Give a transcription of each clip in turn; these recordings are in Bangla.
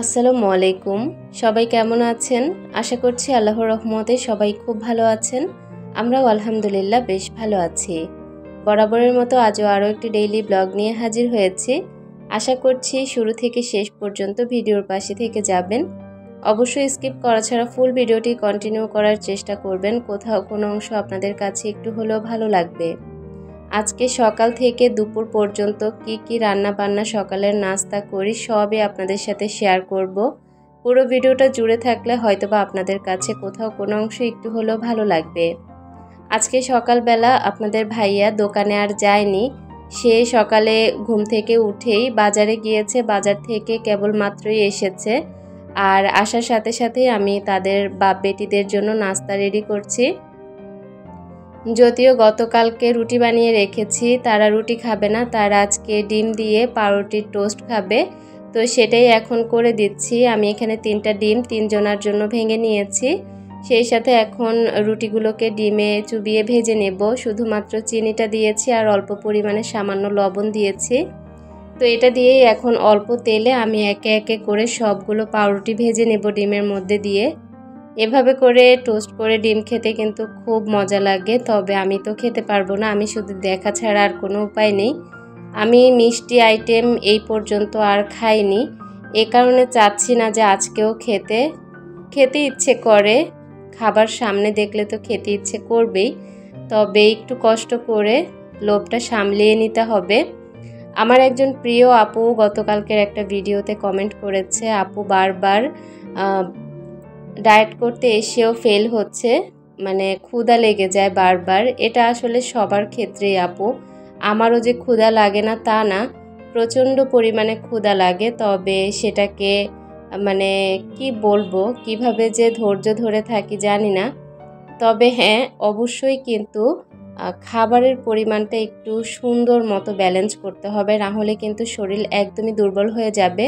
আসসালামু আলাইকুম। সবাই কেমন আছেন? আশা করছি আল্লাহর রহমতে সবাই খুব ভালো আছেন। আমরাও আলহামদুলিল্লাহ বেশ ভালো আছি। বরাবরের মতো আজও আরও একটি ডেইলি ব্লগ নিয়ে হাজির হয়েছি। আশা করছি শুরু থেকে শেষ পর্যন্ত ভিডিওর পাশে থেকে যাবেন। অবশ্যই স্কিপ করা ছাড়া ফুল ভিডিওটি কন্টিনিউ করার চেষ্টা করবেন। কোথাও কোনো অংশ আপনাদের কাছে একটু হলেও ভালো লাগবে। আজকে সকাল থেকে দুপুর পর্যন্ত কি রান্না বান্না সকালের নাস্তা করি সবই আপনাদের সাথে শেয়ার করব। পুরো ভিডিওটা জুড়ে থাকলে হয়তোবা আপনাদের কাছে কোথাও কোনো অংশ একটু হলেও ভালো লাগবে। আজকে সকালবেলা আপনাদের ভাইয়া দোকানে আর যায়নি। সে সকালে ঘুম থেকে উঠেই বাজারে গিয়েছে, বাজার থেকে কেবলমাত্রই এসেছে। আর আসার সাথে সাথেই আমি তাদের বাপ বেটিদের জন্য নাস্তা রেডি করছি। যদিও গতকালকে রুটি বানিয়ে রেখেছি, তারা রুটি খাবে না, তারা আজকে ডিম দিয়ে পাউরুটির টোস্ট খাবে। তো সেটাই এখন করে দিচ্ছি। আমি এখানে 3টা ডিম 3 জনের জন্য ভেঙে নিয়েছি। সেই সাথে এখন রুটিগুলোকে ডিমে চুবিয়ে ভেজে নেব। শুধুমাত্র চিনিটা দিয়েছি আর অল্প পরিমাণে সামান্য লবণ দিয়েছি। তো এটা দিয়েই এখন অল্প তেলে আমি একে একে করে সবগুলো পাউরুটি ভেজে নেব ডিমের মধ্যে দিয়ে। এভাবে করে টোস্ট করে ডিম খেতে কিন্তু খুব মজা লাগে, তবে আমি তো খেতে পারবো না, আমি শুধু দেখা ছাড়া আর কোনো উপায় নেই। আমি মিষ্টি আইটেম এই পর্যন্ত আর খাইনি, এ কারণে চাচ্ছি না যে আজকেও খেতে ইচ্ছে করে। খাবার সামনে দেখলে তো খেতে ইচ্ছে করবেই, তবে একটু কষ্ট করে লোভটা সামলিয়ে নিতে হবে। আমার একজন প্রিয় আপু গতকালকের একটা ভিডিওতে কমেন্ট করেছে, আপু বারবার ডায়েট করতে এসেও ফেল হচ্ছে, মানে ক্ষুধা লেগে যায় বারবার। এটা আসলে সবার ক্ষেত্রেই আপু, আমারও যে ক্ষুধা লাগে না তা না, প্রচণ্ড পরিমাণে ক্ষুধা লাগে। তবে সেটাকে মানে কি বলবো, কিভাবে যে ধৈর্য ধরে থাকি জানি না। তবে হ্যাঁ, অবশ্যই কিন্তু খাবারের পরিমাণটা একটু সুন্দর মতো ব্যালেন্স করতে হবে, না হলে কিন্তু শরীর একদমই দুর্বল হয়ে যাবে।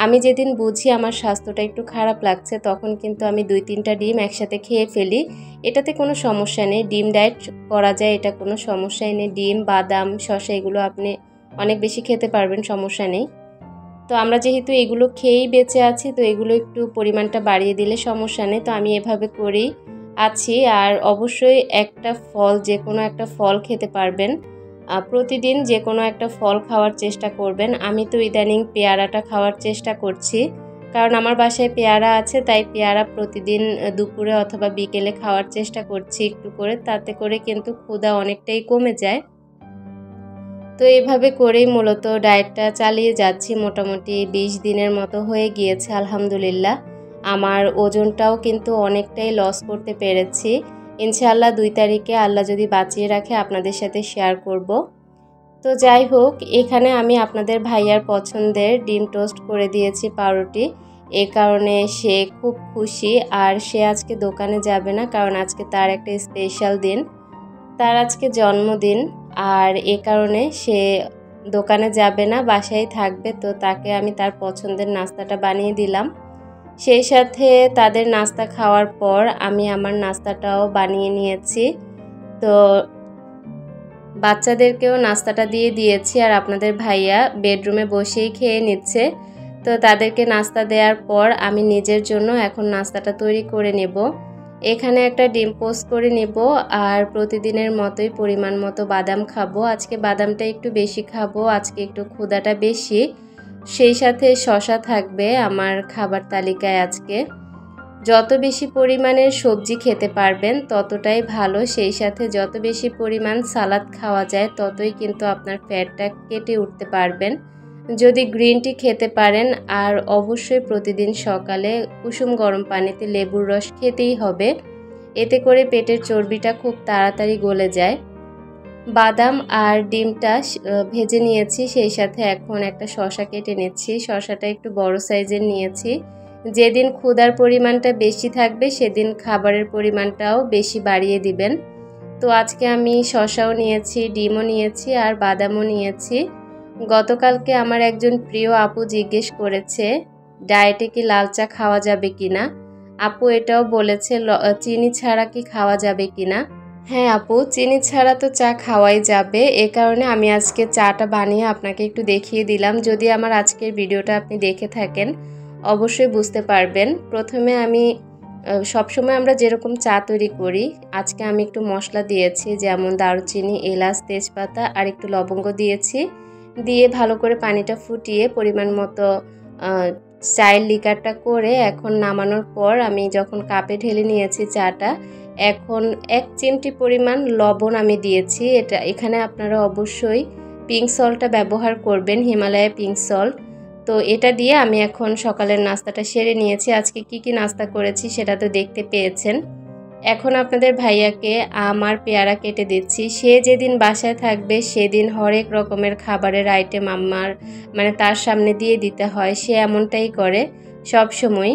আমি যেদিন বুঝি আমার স্বাস্থ্যটা একটু খারাপ লাগছে, তখন কিন্তু আমি 2-3টা ডিম একসাথে খেয়ে ফেলি। এটাতে কোনো সমস্যা নেই, ডিম ডায়েট করা যায়, এটা কোনো সমস্যাই নেই। ডিম, বাদাম, শসা এগুলো আপনি অনেক বেশি খেতে পারবেন, সমস্যা নেই। তো আমরা যেহেতু এগুলো খেয়েই বেঁচে আছি, তো এগুলো একটু পরিমাণটা বাড়িয়ে দিলে সমস্যা নেই। তো আমি এভাবে করেই আছি। আর অবশ্যই একটা ফল, যে কোনো একটা ফল খেতে পারবেন। প্রতিদিন যে কোনো একটা ফল খাওয়ার চেষ্টা করবেন। আমি তো ইদানিং পেয়ারাটা খাওয়ার চেষ্টা করছি, কারণ আমার বাসায় পেয়ারা আছে, তাই পেয়ারা প্রতিদিন দুপুরে অথবা বিকেলে খাওয়ার চেষ্টা করছি একটু করে। তাতে করে কিন্তু ক্ষুধা অনেকটাই কমে যায়। তো এভাবে করেই মূলত ডায়েটটা চালিয়ে যাচ্ছি। মোটামুটি 20 দিনের মতো হয়ে গিয়েছে আলহামদুলিল্লাহ। আমার ওজনটাও কিন্তু অনেকটাই লস করতে পেরেছি। ইনশাআল্লাহ 2 তারিখে আল্লাহ যদি বাঁচিয়ে রাখে আপনাদের সাথে শেয়ার করব। তো যাই হোক, এখানে আমি আপনাদের ভাইয়ার পছন্দের ডিম টোস্ট করে দিয়েছি পাউরুটি। এ কারণে সে খুব খুশি। আর সে আজকে দোকানে যাবে না, কারণ আজকে তার একটা স্পেশাল দিন, তার আজকে জন্মদিন। আর এ কারণে সে দোকানে যাবে না, বাসায় থাকবে। তো তাকে আমি তার পছন্দের নাস্তাটা বানিয়ে দিলাম। সেই সাথে তাদের নাস্তা খাওয়ার পর আমি আমার নাস্তাটাও বানিয়ে নিয়েছি। তো বাচ্চাদেরকেও নাস্তাটা দিয়ে দিয়েছি, আর আপনাদের ভাইয়া বেডরুমে বসেই খেয়ে নিচ্ছে। তো তাদেরকে নাস্তা দেওয়ার পর আমি নিজের জন্য এখন নাস্তাটা তৈরি করে নেব। এখানে একটা ডিম পোস্ট করে নেব, আর প্রতিদিনের মতোই পরিমাণ মতো বাদাম খাবো। আজকে বাদামটা একটু বেশি খাবো, আজকে একটু ক্ষুধাটা বেশি। সেই সাথে শসা থাকবে আমার খাবার তালিকায় আজকে। যত বেশি পরিমাণের সবজি খেতে পারবেন ততটাই ভালো। সেই সাথে যত বেশি পরিমাণ সালাদ খাওয়া যায় ততই কিন্তু আপনার ফ্যাটটা কেটে উঠতে পারবেন। যদি গ্রিন টি খেতে পারেন, আর অবশ্যই প্রতিদিন সকালে কুসুম গরম পানিতে লেবুর রস খেতেই হবে। এতে করে পেটের চর্বিটা খুব তাড়াতাড়ি গলে যায়। বাদাম আর ডিমটা ভেজে নিয়েছি, সেই সাথে এখন একটা শসা কেটে নিচ্ছি। শসাটা একটু বড় সাইজের নিয়েছি। যেদিন ক্ষুধার পরিমাণটা বেশি থাকবে সেদিন খাবারের পরিমাণটাও বেশি বাড়িয়ে দিবেন। তো আজকে আমি শসাও নিয়েছি, ডিমও নিয়েছি, আর বাদামও নিয়েছি। গতকালকে আমার একজন প্রিয় আপু জিজ্ঞেস করেছে ডায়েটে কি লাল চা খাওয়া যাবে কিনা। আপু এটাও বলেছে চিনি ছাড়া কি খাওয়া যাবে কিনা। হ্যাঁ আপু, চিনি ছাড়া তো চা খাওয়াই যাবে। এ কারণে আমি আজকে চাটা বানিয়ে আপনাকে একটু দেখিয়ে দিলাম। যদি আমার আজকের ভিডিওটা আপনি দেখে থাকেন, অবশ্যই বুঝতে পারবেন। প্রথমে আমি সবসময় আমরা যেরকম চা তৈরি করি, আজকে আমি একটু মশলা দিয়েছি, যেমন দারুচিনি, এলাচ, তেজপাতা আর একটু লবঙ্গ দিয়েছি। দিয়ে ভালো করে পানিটা ফুটিয়ে পরিমাণ মতো চায়ের লিকারটা করে এখন নামানোর পর আমি যখন কাপে ঢেলে নিয়েছি চাটা, এখন 1 চিমটি পরিমাণ লবণ আমি দিয়েছি। এখানে আপনারা অবশ্যই পিঙ্ক সল্টটা ব্যবহার করবেন, হিমালয়া পিঙ্ক সল্ট। তো এটা দিয়ে আমি এখন সকালের নাস্তাটা সেরে নিয়েছি। আজকে কি নাস্তা করেছি সেটা তো দেখতে পেয়েছেন। এখন আপনাদের ভাইয়াকে আম আর পেয়ারা কেটে দিচ্ছি। সে যেদিন বাসায় থাকবে সেদিন হরেক রকমের খাবারের আইটেম তার সামনে দিয়ে দিতে হয়। সে এমনটাই করে সব সময়।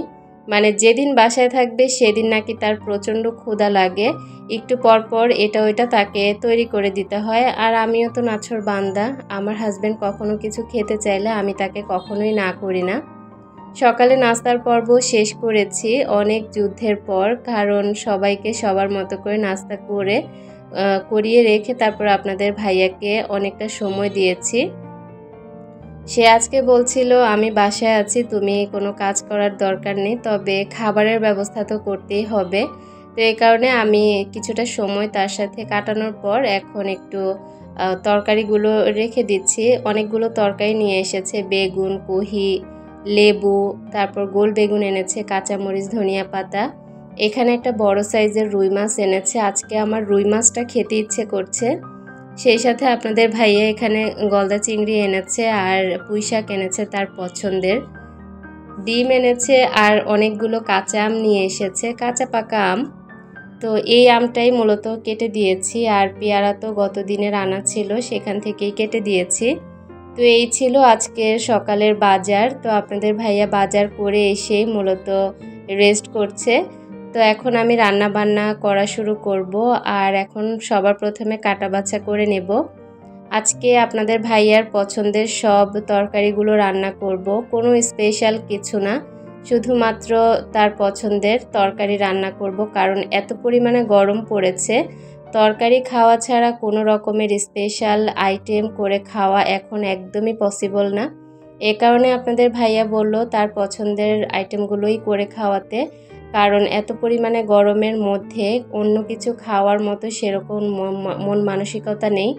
যেদিন বাসায় থাকবে সেদিন নাকি তার প্রচণ্ড ক্ষুধা লাগে, একটু পর পর এটা ওইটা তাকে তৈরি করে দিতে হয়। আর আমিও তো নাছোড় বান্দা, আমার হাজব্যান্ড কখনো কিছু খেতে চাইলে আমি তাকে কখনোই না করি না। সকালে নাস্তার পর্ব শেষ করেছি অনেক যুদ্ধের পর, কারণ সবাইকে সবার মতো করে নাস্তা করিয়ে রেখে তারপর আপনাদের ভাইয়াকে অনেকটা সময় দিয়েছি। সে আজকে বলছিল আমি বাসায় আছি, তুমি কোনো কাজ করার দরকার নেই, তবে খাবারের ব্যবস্থা তো করতেই হবে। তো এই কারণে আমি কিছুটা সময় তার সাথে কাটানোর পর এখন একটু তরকারিগুলো রেখে দিচ্ছি। অনেকগুলো তরকারি নিয়ে এসেছে, বেগুন, কহি, লেবু, তারপর গোল বেগুন এনেছে, কাঁচামরিচ, ধনিয়া পাতা। এখানে একটা বড় সাইজের রুই মাছ এনেছে। আজকে আমার রুই মাছটা খেতে ইচ্ছে করছে। সেই সাথে আপনাদের ভাইয়া এখানে গলদা চিংড়ি এনেছে আর পুঁই শাক এনেছে তার পছন্দের। ডিম এনেছে আর অনেকগুলো কাঁচা আম নিয়ে এসেছে, কাঁচা পাকা আম। তো এই আমটাই মূলত কেটে দিয়েছি, আর পেয়ারা তো গত দিনের আনা ছিল, সেখান থেকেই কেটে দিয়েছি। তো এই ছিল আজকের সকালের বাজার। তো আপনাদের ভাইয়া বাজার করে এসেই মূলত রেস্ট করছে। তো এখন আমি রান্না বান্না করা শুরু করব, আর এখন সবার প্রথমে কাটা বাছা করে নেব। আজকে আপনাদের ভাইয়ার পছন্দের সব তরকারিগুলো রান্না করব, কোনো স্পেশাল কিছু না, শুধুমাত্র তার পছন্দের তরকারি রান্না করব, কারণ এত পরিমাণে গরম পড়েছে। তরকারি খাওয়া ছাড়া কোনো রকমের স্পেশাল আইটেম করে খাওয়া এখন একদমই পসিবল না। এ কারণে আপনাদের ভাইয়া বলল তার পছন্দের আইটেমগুলোই করে খাওয়াতে, কারণ এত পরিমাণে গরমের মধ্যে অন্য কিছু খাওয়ার মতো সেরকম মন মানসিকতা নেই।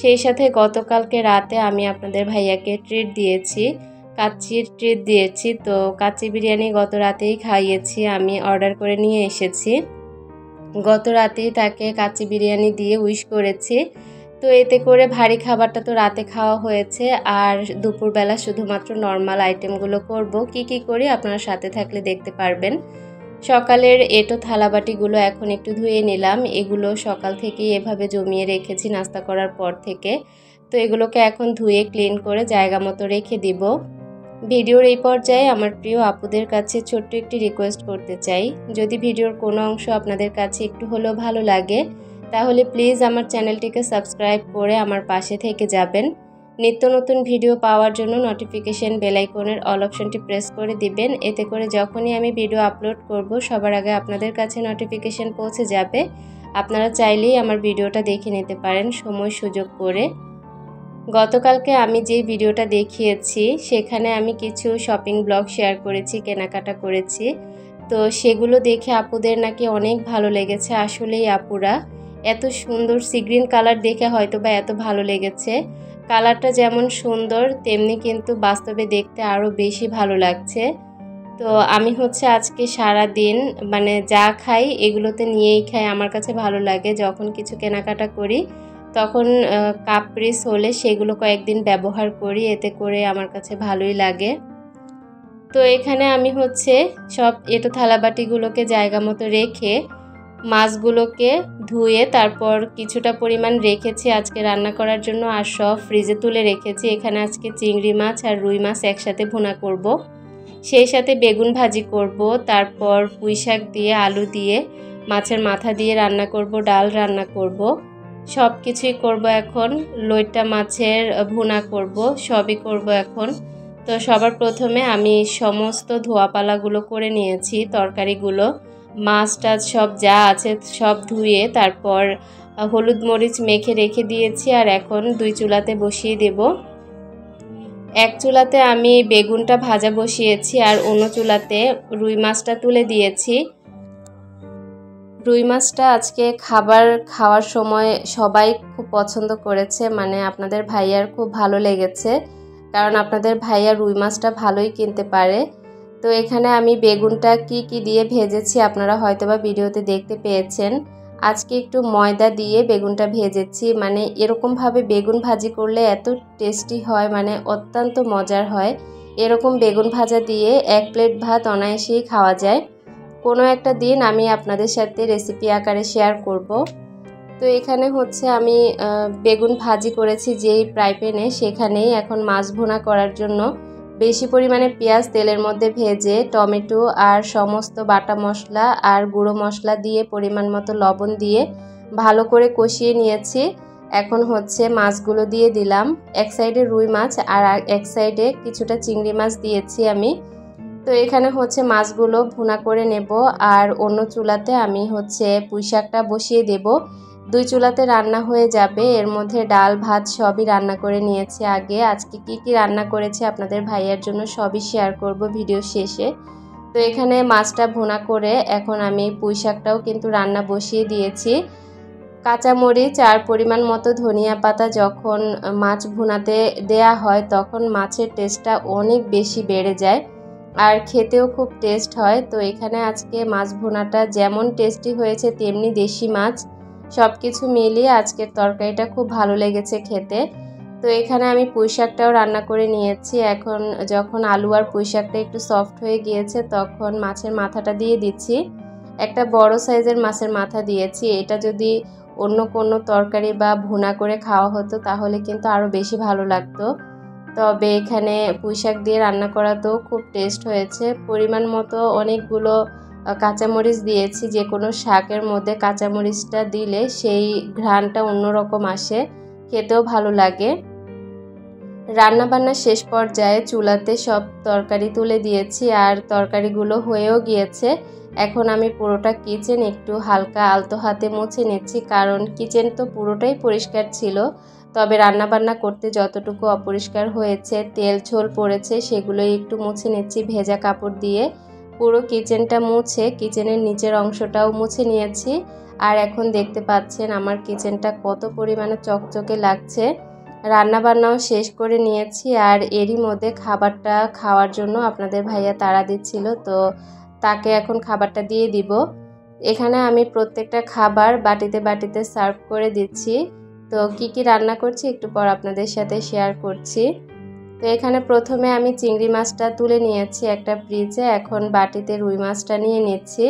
সেই সাথে গতকালকে রাতে আমি আপনাদের ভাইয়াকে ট্রিট দিয়েছি, কাচ্চির ট্রিট দিয়েছি। তো কাচ্চি বিরিয়ানি গত রাতেই খাইয়েছি, আমি অর্ডার করে নিয়ে এসেছি। গত রাতেই তাকে কাচ্চি বিরিয়ানি দিয়ে উইশ করেছি। তো এতে করে ভারী খাবারটা তো রাতে খাওয়া হয়েছে, আর দুপুরবেলা শুধুমাত্র নর্মাল আইটেমগুলো করব। কি করি আপনারা সাথে থাকলে দেখতে পারবেন। সকালের এঁটো থালাবাটিগুলো এখন একটু ধুয়ে নিলাম। এগুলো সকাল থেকেই এভাবে জমিয়ে রেখেছি নাস্তা করার পর থেকে। তো এগুলোকে এখন ধুয়ে ক্লিন করে জায়গা মতো রেখে দিব। ভিডিওর এই পর্যায়ে আমার প্রিয় আপুদের কাছে ছোট্ট একটি রিকোয়েস্ট করতে চাই, যদি ভিডিওর কোনো অংশ আপনাদের কাছে একটু হলেও ভালো লাগে তাহলে প্লিজ আমার চ্যানেলটিকে সাবস্ক্রাইব করে আমার পাশে থেকে যাবেন। নিত্য নতুন ভিডিও পাওয়ার জন্য নোটিফিকেশন বেল আইকনের অল অপশনটি প্রেস করে দিবেন। এতে করে যখনই আমি ভিডিও আপলোড করব সবার আগে আপনাদের কাছে নোটিফিকেশন পৌঁছে যাবে। আপনারা চাইলেই আমার ভিডিওটা দেখে নিতে পারেন সময় সুযোগ করে। গতকালকে আমি যে ভিডিওটা দেখিয়েছি সেখানে আমি কিছু শপিং ব্লগ শেয়ার করেছি, কেনাকাটা করেছি। তো সেগুলো দেখে আপুদের নাকি অনেক ভালো লেগেছে। আসলেই আপুরা এত সুন্দর সি গ্রিন কালার দেখে হয়তো বা এত ভালো লেগেছে। কালারটা যেমন সুন্দর তেমনি কিন্তু বাস্তবে দেখতে আরও বেশি ভালো লাগছে। তো আমি আজকে সারা দিন যা খাই এগুলোতে নিয়েই খাই। আমার কাছে ভালো লাগে যখন কিছু কেনাকাটা করি তখন কাপ্রিস হলে সেগুলো কয়েকদিন ব্যবহার করি, এতে করে আমার কাছে ভালোই লাগে। তো এখানে আমি সব এঁটো থালাবাটিগুলোকে জায়গা মতো রেখে মাছগুলোকে ধুয়ে তারপর কিছুটা পরিমাণ রেখেছি আজকে রান্না করার জন্য, আর সব ফ্রিজে তুলে রেখেছি। এখানে আজকে চিংড়ি মাছ আর রুই মাছ একসাথে ভুনা করব, সেই সাথে বেগুন ভাজি করব, তারপর পুঁই শাক দিয়ে আলু দিয়ে মাছের মাথা দিয়ে রান্না করব, ডাল রান্না করব, সব কিছুই করব। এখন লইট্টা মাছের ভুনা করব, সবই করব এখন। তো সবার প্রথমে আমি সমস্ত ধোয়াপালাগুলো করে নিয়েছি, তরকারিগুলো মাছ টাছ সব যা আছে সব ধুয়ে তারপর হলুদ মরিচ মেখে রেখে দিয়েছি, আর এখন 2 চুলাতে বসিয়ে দেব। এক চুলাতে আমি বেগুনটা ভাজা বসিয়েছি আর অন্য চুলাতে রুই মাছটা তুলে দিয়েছি। রুই মাছটা আজকে খাওয়ার সময় সবাই খুব পছন্দ করেছে, মানে আপনাদের ভাইয়ার খুব ভালো লেগেছে, কারণ আপনাদের ভাইয়া রুই মাছটা ভালোই কিনতে পারে। তো এখানে আমি বেগুনটা কি দিয়ে ভেজেছি আপনারা হয়তোবা ভিডিওতে দেখতে পেয়েছেন। আজকে একটু ময়দা দিয়ে বেগুনটা ভেজেছি, মানে এরকমভাবে বেগুন ভাজি করলে এত টেস্টি হয়, মানে অত্যন্ত মজার হয়। এরকম বেগুন ভাজা দিয়ে 1 প্লেট ভাত অনায়াসেই খাওয়া যায়। কোনো একটা দিন আমি আপনাদের সাথে রেসিপি আকারে শেয়ার করব। তো এখানে হচ্ছে আমি বেগুন ভাজি করেছি যেই ফ্রাই প্যানে, সেখানেই এখন মাছ ভুনা করার জন্য বেশি পরিমাণে পেঁয়াজ তেলের মধ্যে ভেজে টমেটো আর সমস্ত বাটা মশলা আর গুঁড়ো মশলা দিয়ে পরিমাণ মতো লবণ দিয়ে ভালো করে কষিয়ে নিয়েছি। এখন হচ্ছে মাছগুলো দিয়ে দিলাম। এক সাইডে রুই মাছ আর এক সাইডে কিছুটা চিংড়ি মাছ দিয়েছি আমি। তো এখানে হচ্ছে মাছগুলো ভুনা করে নেব আর অন্য চুলাতে আমি হচ্ছে পুঁইশাকটা বসিয়ে দেব। 2 চুলাতে রান্না হয়ে যাবে। এর মধ্যে ডাল ভাত সবই রান্না করে নিয়েছি আগে। আজকে কি রান্না করেছে আপনাদের ভাইয়ার জন্য সবই শেয়ার করব ভিডিও শেষে। তো এখানে মাছটা ভুনা করে এখন আমি পুঁইশাকটাও কিন্তু রান্না বসিয়ে দিয়েছি। কাঁচামরিচ আর পরিমাণ মতো ধনিয়া পাতা যখন মাছ ভুনাতে দেয়া হয় তখন মাছের টেস্টটা অনেক বেশি বেড়ে যায় আর খেতেও খুব টেস্ট হয়। তো এখানে আজকে মাছ ভুনাটা যেমন টেস্টি হয়েছে তেমনি দেশি মাছ সব কিছু মিলিয়ে আজকের তরকারিটা খুব ভালো লেগেছে খেতে। তো এখানে আমি পুঁইশাকটাও রান্না করে নিয়েছি। এখন যখন আলু আর পুঁইশাকটা একটু সফট হয়ে গিয়েছে তখন মাছের মাথাটা দিয়ে দিচ্ছি। একটা বড় সাইজের মাছের মাথা দিয়েছি। এটা যদি অন্য কোনো তরকারি বা ভুনা করে খাওয়া হতো তাহলে কিন্তু আরও বেশি ভালো লাগতো। তবে এখানে পুঁইশাক দিয়ে রান্না করা তো খুব টেস্ট হয়েছে। পরিমাণ মতো অনেকগুলো কাঁচামরিচ দিয়েছি। যে কোনো শাকের মধ্যে কাঁচামরিচটা দিলে সেই ঘ্রাণটা অন্যরকম আসে, খেতেও ভালো লাগে। রান্নাবান্না শেষ পর্যায়ে চুলাতে সব তরকারি তুলে দিয়েছি আর তরকারিগুলো হয়েও গিয়েছে। এখন আমি পুরোটা কিচেন একটু হালকা আলতো হাতে মুছে নিচ্ছি, কারণ কিচেন তো পুরোটাই পরিষ্কার ছিল, তবে রান্নাবান্না করতে যতটুকু অপরিষ্কার হয়েছে তেল ঝোল পড়েছে সেগুলোই একটু মুছে নিচ্ছি ভেজা কাপড় দিয়ে। পুরো কিচেনটা মুছে কিচেনের নিচের অংশটাও মুছে নিয়েছি। আর এখন দেখতে পাচ্ছেন আমার কিচেনটা কত পরিমাণে চকচকে লাগছে। রান্নাবান্নাও শেষ করে নিয়েছি আর এরই মধ্যে খাবারটা খাওয়ার জন্য আপনাদের ভাইয়া তাড়া দিচ্ছিল, তো তাকে এখন খাবারটা দিয়ে দিব। এখানে আমি প্রত্যেকটা খাবার বাটিতে বাটিতে সার্ভ করে দিচ্ছি। তো কি রান্না করছি একটু পর আপনাদের সাথে শেয়ার করছি। তো এখানে প্রথমে আমি চিংড়ি মাছটা তুলে নিয়েছি একটা ফ্রিজে, এখন বাটিতে রুই মাছটা নিয়ে নিচ্ছি।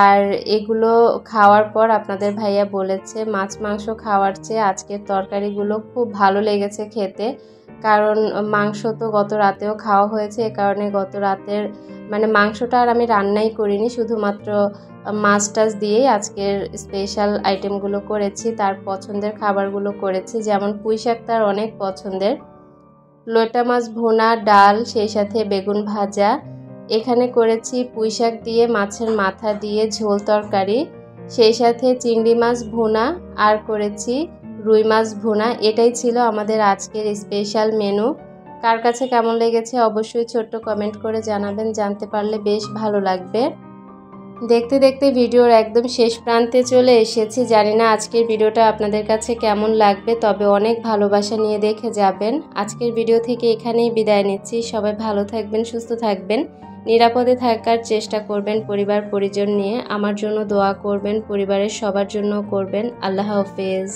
আর এগুলো খাওয়ার পর আপনাদের ভাইয়া বলেছে মাছ মাংস খাওয়ার চেয়ে আজকের তরকারিগুলো খুব ভালো লেগেছে খেতে, কারণ মাংস তো গত রাতেও খাওয়া হয়েছে। এ কারণে গত রাতের মানে মাংসটা আর আমি রান্নাই করিনি, শুধুমাত্র মাছ টাছ দিয়েই আজকের স্পেশাল আইটেমগুলো করেছি। তার পছন্দের খাবারগুলো করেছি, যেমন পুঁইশাক তার অনেক পছন্দের, লইটা মাছ ভুনা, ডাল, সেই সাথে বেগুন ভাজা। এখানে করেছি পুঁইশাক দিয়ে মাছের মাথা দিয়ে ঝোল তরকারি, সেই সাথে চিংড়ি মাছ ভুনা আর করেছি রুই মাছ ভুনা। এটাই ছিল আমাদের আজকের স্পেশাল মেনু। কার কাছে কেমন লেগেছে অবশ্যই ছোট্ট কমেন্ট করে জানাবেন, জানতে পারলে বেশ ভালো লাগবে। দেখতে দেখতে ভিডিওর একদম শেষ প্রান্তে চলে এসেছি। জানি না আজকের ভিডিওটা আপনাদের কাছে কেমন লাগবে, তবে অনেক ভালোবাসা নিয়ে দেখে যাবেন। আজকের ভিডিও থেকে এখানেই বিদায় নিচ্ছি। সবাই ভালো থাকবেন, সুস্থ থাকবেন, নিরাপদে থাকার চেষ্টা করবেন পরিবার পরিজন নিয়ে। আমার জন্য দোয়া করবেন, পরিবারের সবার জন্য করবেন। আল্লাহ হাফেজ।